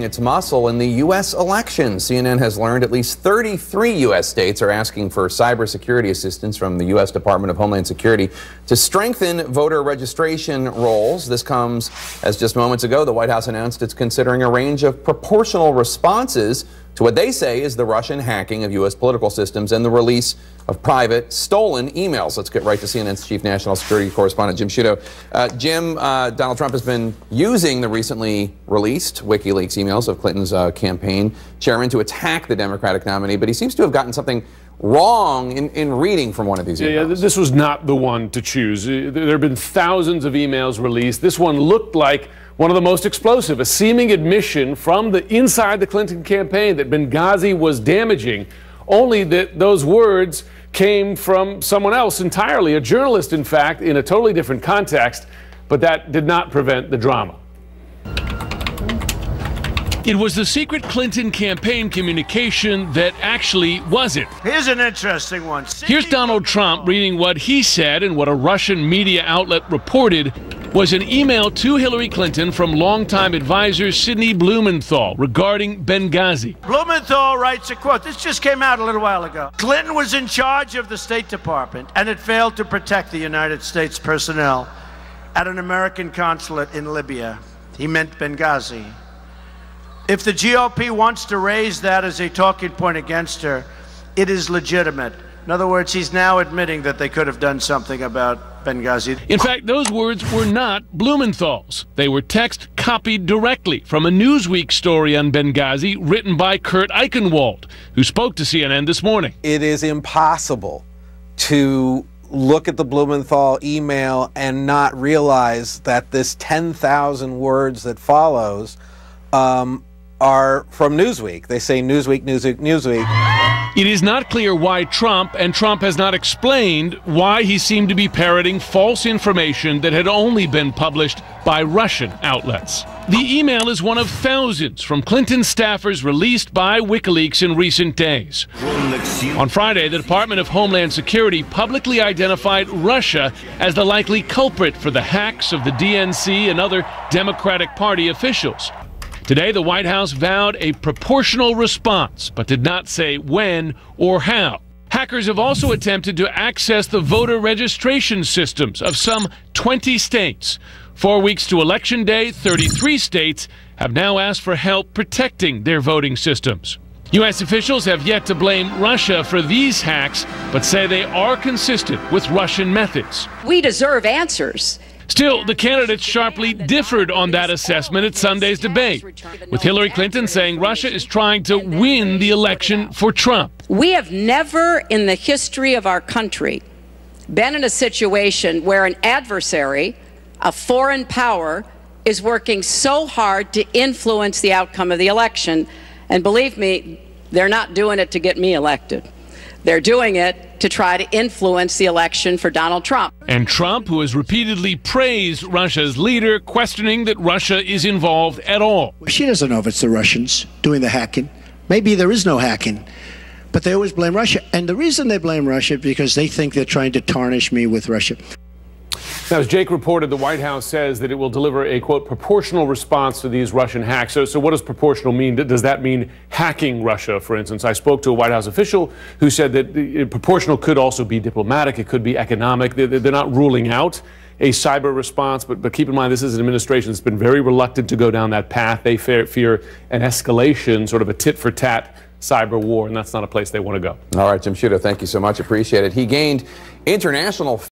Its muscle in the U.S. election. CNN has learned at least 33 U.S. states are asking for cybersecurity assistance from the U.S. Department of Homeland Security to strengthen voter registration rolls. This comes as just moments ago, the White House announced it's considering a range of proportional responses to what they say is the Russian hacking of U.S. political systems and the release of private, stolen emails. Let's get right to CNN's chief national security correspondent, Jim Sciutto. Jim, Donald Trump has been using the recently released WikiLeaks emails of Clinton's campaign chairman to attack the Democratic nominee, but he seems to have gotten something wrong in reading from one of these emails. Yeah, this was not the one to choose. There have been thousands of emails released. This one looked like one of the most explosive, a seeming admission from inside the Clinton campaign that Benghazi was damaging, only that those words came from someone else entirely, a journalist, in fact, in a totally different context, but that did not prevent the drama. It was the secret Clinton campaign communication that actually was it. Here's an interesting one. Here's Donald Trump reading what he said and what a Russian media outlet reported was an email to Hillary Clinton from longtime advisor Sidney Blumenthal regarding Benghazi. Blumenthal writes a quote. This just came out a little while ago. Clinton was in charge of the State Department and it failed to protect the United States personnel at an American consulate in Libya. He meant Benghazi. If the GOP wants to raise that as a talking point against her, it is legitimate. In other words, he's now admitting that they could have done something about Benghazi. In fact, those words were not Blumenthal's. They were text copied directly from a Newsweek story on Benghazi written by Kurt Eichenwald, who spoke to CNN this morning. It is impossible to look at the Blumenthal email and not realize that this 10,000 words that follows are from Newsweek. They say Newsweek, Newsweek, Newsweek. It is not clear why Trump has not explained why he seemed to be parroting false information that had only been published by Russian outlets. The email is one of thousands from Clinton staffers released by WikiLeaks in recent days. On Friday, the Department of Homeland Security publicly identified Russia as the likely culprit for the hacks of the DNC and other Democratic Party officials. Today, the White House vowed a proportional response, but did not say when or how. Hackers have also attempted to access the voter registration systems of some 20 states. 4 weeks to Election Day, 33 states have now asked for help protecting their voting systems. U.S. officials have yet to blame Russia for these hacks, but say they are consistent with Russian methods. We deserve answers. Still, the candidates sharply differed on that assessment at Sunday's debate, with Hillary Clinton saying Russia is trying to win the election for Trump. We have never in the history of our country been in a situation where an adversary, a foreign power, is working so hard to influence the outcome of the election. And believe me, they're not doing it to get me elected. They're doing it to try to influence the election for Donald Trump. And Trump, who has repeatedly praised Russia's leader, questioning that Russia is involved at all. She doesn't know if it's the Russians doing the hacking. Maybe there is no hacking, but they always blame Russia. And the reason they blame Russia is because they think they're trying to tarnish me with Russia. Now, as Jake reported, the White House says that it will deliver a, quote, proportional response to these Russian hacks. So what does proportional mean? Does that mean hacking Russia, for instance? I spoke to a White House official who said that proportional could also be diplomatic. It could be economic. They're not ruling out a cyber response, but keep in mind this is an administration that's been very reluctant to go down that path. They fear an escalation, sort of a tit-for-tat cyber war, and that's not a place they want to go. All right, Jim Sciutto, thank you so much. Appreciate it. He gained international